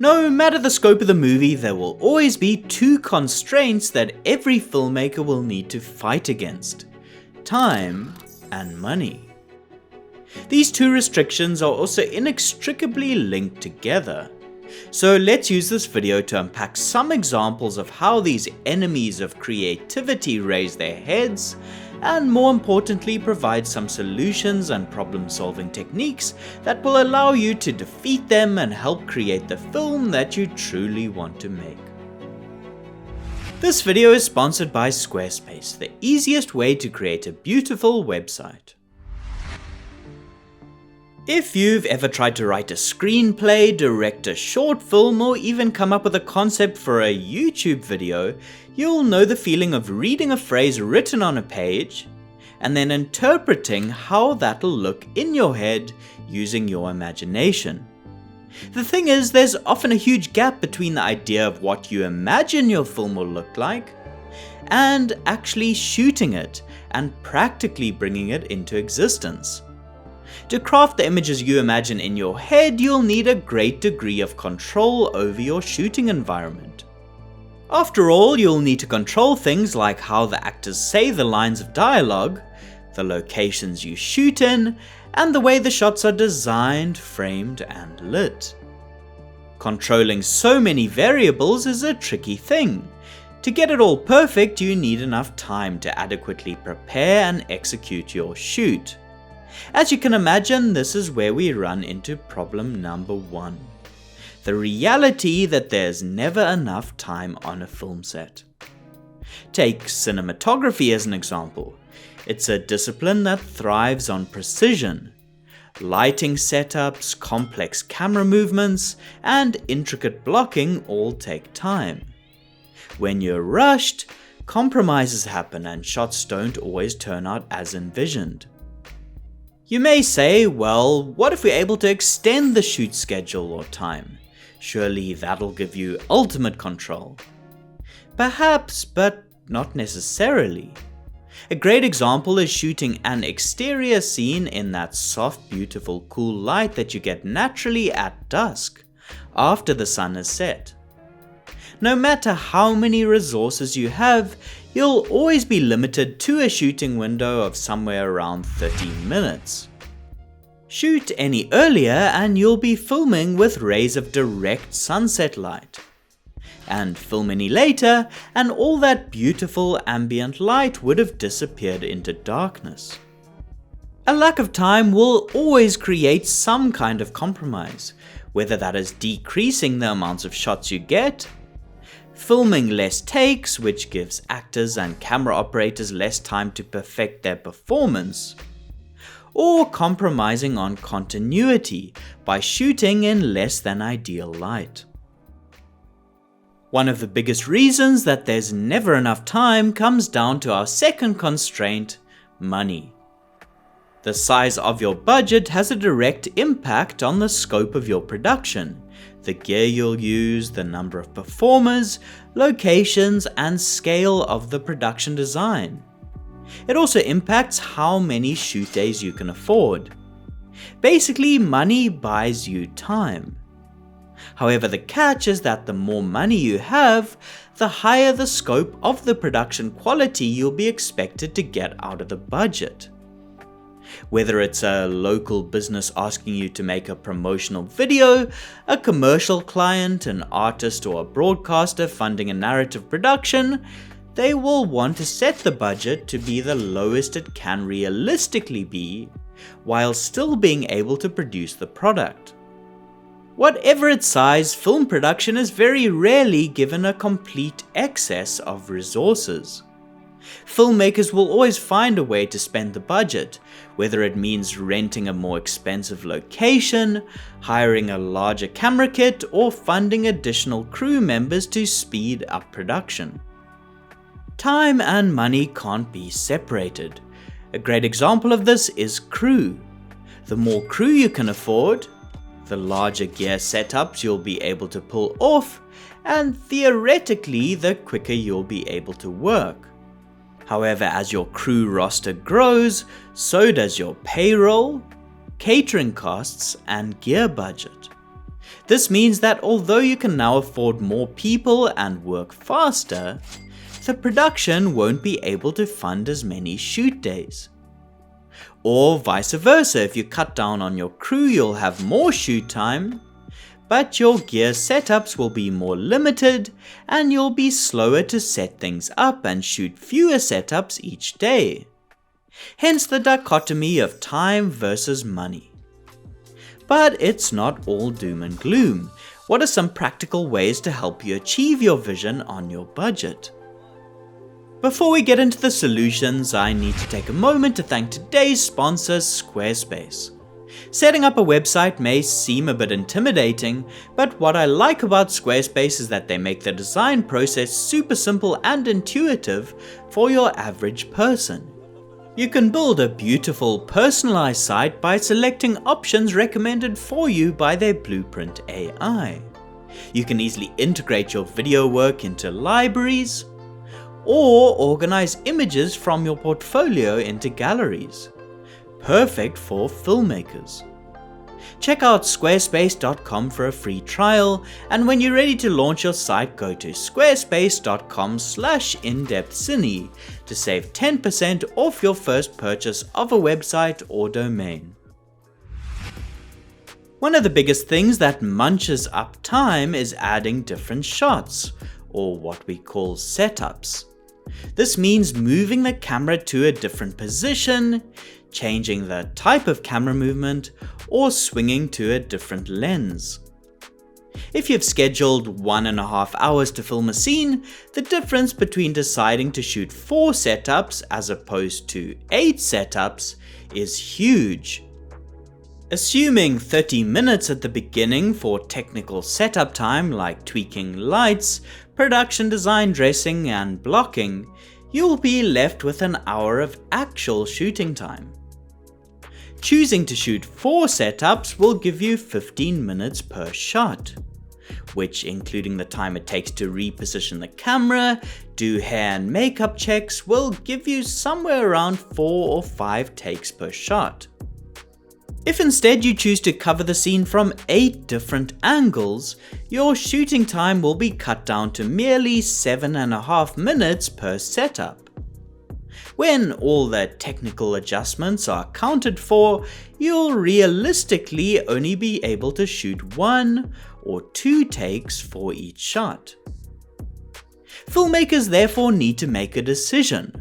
No matter the scope of the movie, there will always be two constraints that every filmmaker will need to fight against: time and money. These two restrictions are also inextricably linked together. So let's use this video to unpack some examples of how these enemies of creativity raise their heads, and more importantly provide some solutions and problem-solving techniques that will allow you to defeat them and help create the film that you truly want to make. This video is sponsored by Squarespace, the easiest way to create a beautiful website. If you've ever tried to write a screenplay, direct a short film, or even come up with a concept for a YouTube video, you'll know the feeling of reading a phrase written on a page and then interpreting how that'll look in your head using your imagination. The thing is, there's often a huge gap between the idea of what you imagine your film will look like and actually shooting it and practically bringing it into existence. To craft the images you imagine in your head, you'll need a great degree of control over your shooting environment. After all, you'll need to control things like how the actors say the lines of dialogue, the locations you shoot in, and the way the shots are designed, framed, and lit. Controlling so many variables is a tricky thing. To get it all perfect, you need enough time to adequately prepare and execute your shoot. As you can imagine, this is where we run into problem number one: the reality that there's never enough time on a film set. Take cinematography as an example. It's a discipline that thrives on precision. Lighting setups, complex camera movements, and intricate blocking all take time. When you're rushed, compromises happen and shots don't always turn out as envisioned. You may say, well, what if we're able to extend the shoot schedule or time? Surely that'll give you ultimate control. Perhaps, but not necessarily. A great example is shooting an exterior scene in that soft, beautiful, cool light that you get naturally at dusk, after the sun has set. No matter how many resources you have, you'll always be limited to a shooting window of somewhere around 30 minutes. Shoot any earlier and you'll be filming with rays of direct sunset light. And film any later and all that beautiful ambient light would have disappeared into darkness. A lack of time will always create some kind of compromise, whether that is decreasing the amounts of shots you get, filming less takes, which gives actors and camera operators less time to perfect their performance, or compromising on continuity by shooting in less than ideal light. One of the biggest reasons that there's never enough time comes down to our second constraint: money. The size of your budget has a direct impact on the scope of your production, the gear you'll use, the number of performers, locations, and scale of the production design. It also impacts how many shoot days you can afford. Basically, money buys you time. However, the catch is that the more money you have, the higher the scope of the production quality you'll be expected to get out of the budget. Whether it's a local business asking you to make a promotional video, a commercial client, an artist, or a broadcaster funding a narrative production, they will want to set the budget to be the lowest it can realistically be, while still being able to produce the product. Whatever its size, film production is very rarely given a complete excess of resources. Filmmakers will always find a way to spend the budget, whether it means renting a more expensive location, hiring a larger camera kit, or funding additional crew members to speed up production. Time and money can't be separated. A great example of this is crew. The more crew you can afford, the larger gear setups you'll be able to pull off, and theoretically the quicker you'll be able to work. However, as your crew roster grows, so does your payroll, catering costs, and gear budget. This means that although you can now afford more people and work faster, the production won't be able to fund as many shoot days. Or vice versa, if you cut down on your crew, you'll have more shoot time, but your gear setups will be more limited and you'll be slower to set things up and shoot fewer setups each day. Hence the dichotomy of time versus money. But it's not all doom and gloom. What are some practical ways to help you achieve your vision on your budget? Before we get into the solutions, I need to take a moment to thank today's sponsor, Squarespace. Setting up a website may seem a bit intimidating, but what I like about Squarespace is that they make the design process super simple and intuitive for your average person. You can build a beautiful, personalized site by selecting options recommended for you by their Blueprint AI. You can easily integrate your video work into libraries, or organize images from your portfolio into galleries. Perfect for filmmakers. Check out squarespace.com for a free trial, and when you're ready to launch your site, go to squarespace.com/indepthcine to save 10% off your first purchase of a website or domain. One of the biggest things that munches up time is adding different shots, or what we call setups. This means moving the camera to a different position, changing the type of camera movement, or swinging to a different lens. If you've scheduled 1.5 hours to film a scene, the difference between deciding to shoot 4 setups as opposed to 8 setups is huge. Assuming 30 minutes at the beginning for technical setup time like tweaking lights, production design, dressing, and blocking, you'll be left with an hour of actual shooting time. Choosing to shoot 4 setups will give you 15 minutes per shot, which, including the time it takes to reposition the camera, do hair and makeup checks, will give you somewhere around 4 or 5 takes per shot. If instead you choose to cover the scene from 8 different angles, your shooting time will be cut down to merely 7.5 minutes per setup. When all the technical adjustments are accounted for, you'll realistically only be able to shoot 1 or 2 takes for each shot. Filmmakers therefore need to make a decision.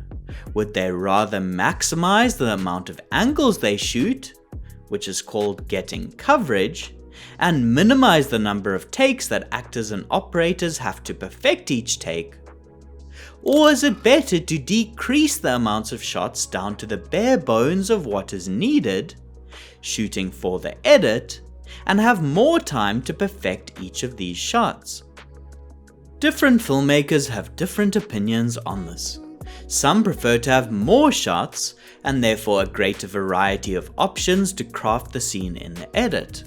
Would they rather maximize the amount of angles they shoot, which is called getting coverage, and minimize the number of takes that actors and operators have to perfect each take? Or is it better to decrease the amounts of shots down to the bare bones of what is needed, shooting for the edit, and have more time to perfect each of these shots? Different filmmakers have different opinions on this. Some prefer to have more shots, and therefore a greater variety of options to craft the scene in the edit,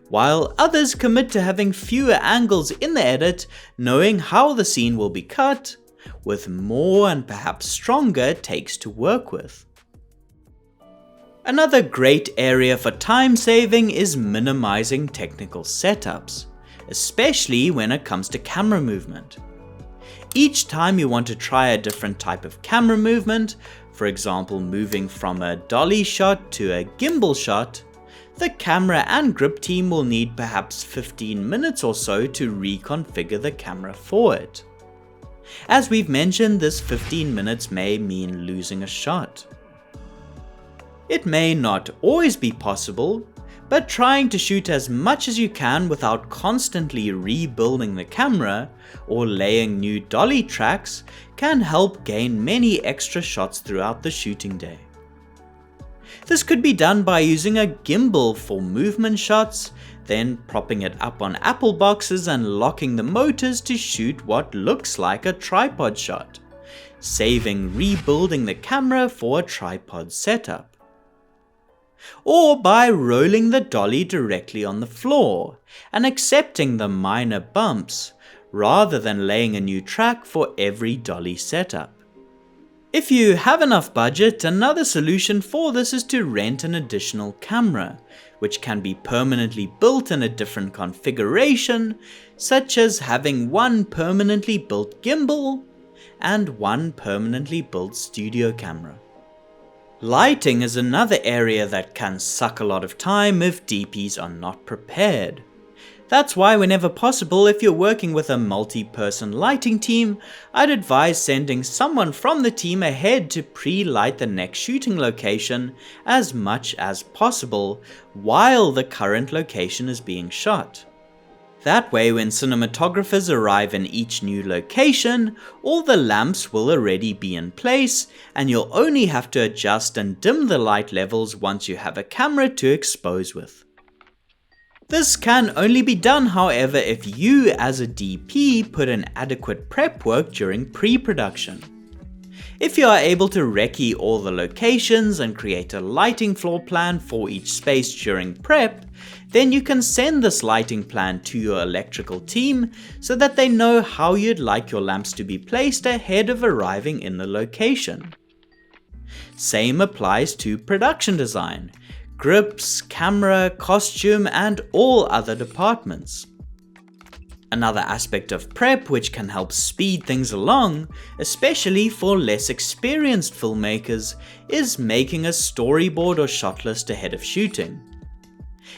while others commit to having fewer angles in the edit, knowing how the scene will be cut, with more and perhaps stronger takes to work with. Another great area for time saving is minimizing technical setups, especially when it comes to camera movement. Each time you want to try a different type of camera movement, for example moving from a dolly shot to a gimbal shot, the camera and grip team will need perhaps 15 minutes or so to reconfigure the camera for it. As we've mentioned, this 15 minutes may mean losing a shot. It may not always be possible, but trying to shoot as much as you can without constantly rebuilding the camera or laying new dolly tracks can help gain many extra shots throughout the shooting day. This could be done by using a gimbal for movement shots, then propping it up on Apple boxes and locking the motors to shoot what looks like a tripod shot, saving rebuilding the camera for a tripod setup. Or by rolling the dolly directly on the floor and accepting the minor bumps, rather than laying a new track for every dolly setup. If you have enough budget, another solution for this is to rent an additional camera, which can be permanently built in a different configuration, such as having one permanently built gimbal and one permanently built studio camera. Lighting is another area that can suck a lot of time if DPs are not prepared. That's why whenever possible, if you're working with a multi-person lighting team, I'd advise sending someone from the team ahead to pre-light the next shooting location as much as possible while the current location is being shot. That way, when cinematographers arrive in each new location, all the lamps will already be in place and you'll only have to adjust and dim the light levels once you have a camera to expose with. This can only be done, however, if you as a DP put in adequate prep work during pre-production. If you are able to recce all the locations and create a lighting floor plan for each space during prep, then you can send this lighting plan to your electrical team so that they know how you'd like your lamps to be placed ahead of arriving in the location. Same applies to production design, grips, camera, costume, and all other departments. Another aspect of prep which can help speed things along, especially for less experienced filmmakers, is making a storyboard or shot list ahead of shooting.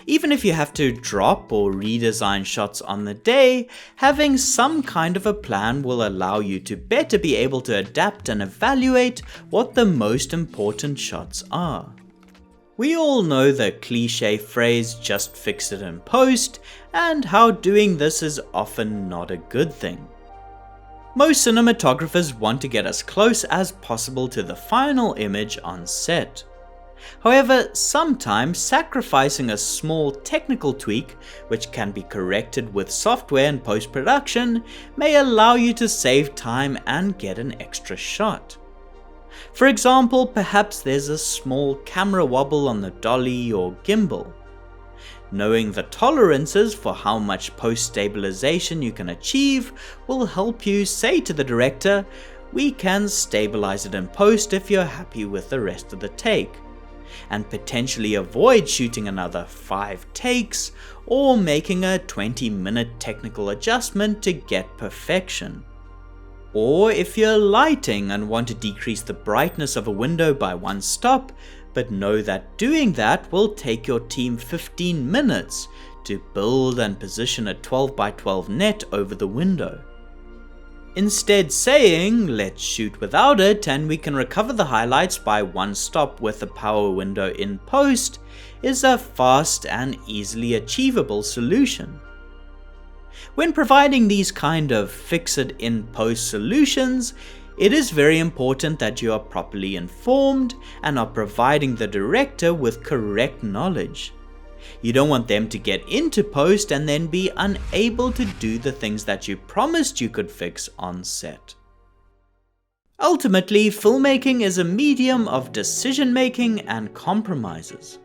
Even if you have to drop or redesign shots on the day, having some kind of a plan will allow you to better be able to adapt and evaluate what the most important shots are. We all know the cliche phrase, just fix it in post, and how doing this is often not a good thing. Most cinematographers want to get as close as possible to the final image on set. However, sometimes sacrificing a small technical tweak, which can be corrected with software in post-production, may allow you to save time and get an extra shot. For example, perhaps there's a small camera wobble on the dolly or gimbal. Knowing the tolerances for how much post-stabilization you can achieve will help you say to the director, "We can stabilize it in post if you're happy with the rest of the take," and potentially avoid shooting another 5 takes or making a 20-minute technical adjustment to get perfection. Or if you're lighting and want to decrease the brightness of a window by 1 stop, but know that doing that will take your team 15 minutes to build and position a 12x12 net over the window. Instead saying, "Let's shoot without it and we can recover the highlights by 1 stop with a power window in post," is a fast and easily achievable solution. When providing these kind of fix-it-in-post solutions, it is very important that you are properly informed and are providing the director with correct knowledge. You don't want them to get into post and then be unable to do the things that you promised you could fix on set. Ultimately, filmmaking is a medium of decision-making and compromises.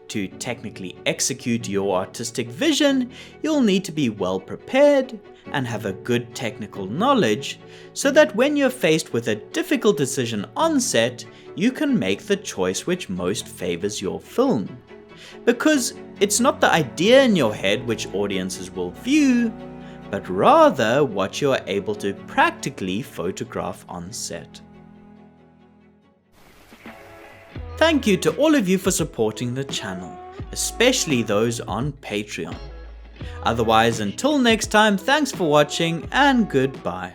To technically execute your artistic vision, you'll need to be well prepared and have a good technical knowledge so that when you're faced with a difficult decision on set, you can make the choice which most favors your film. Because it's not the idea in your head which audiences will view, but rather what you are able to practically photograph on set. Thank you to all of you for supporting the channel, especially those on Patreon. Otherwise, until next time, thanks for watching and goodbye.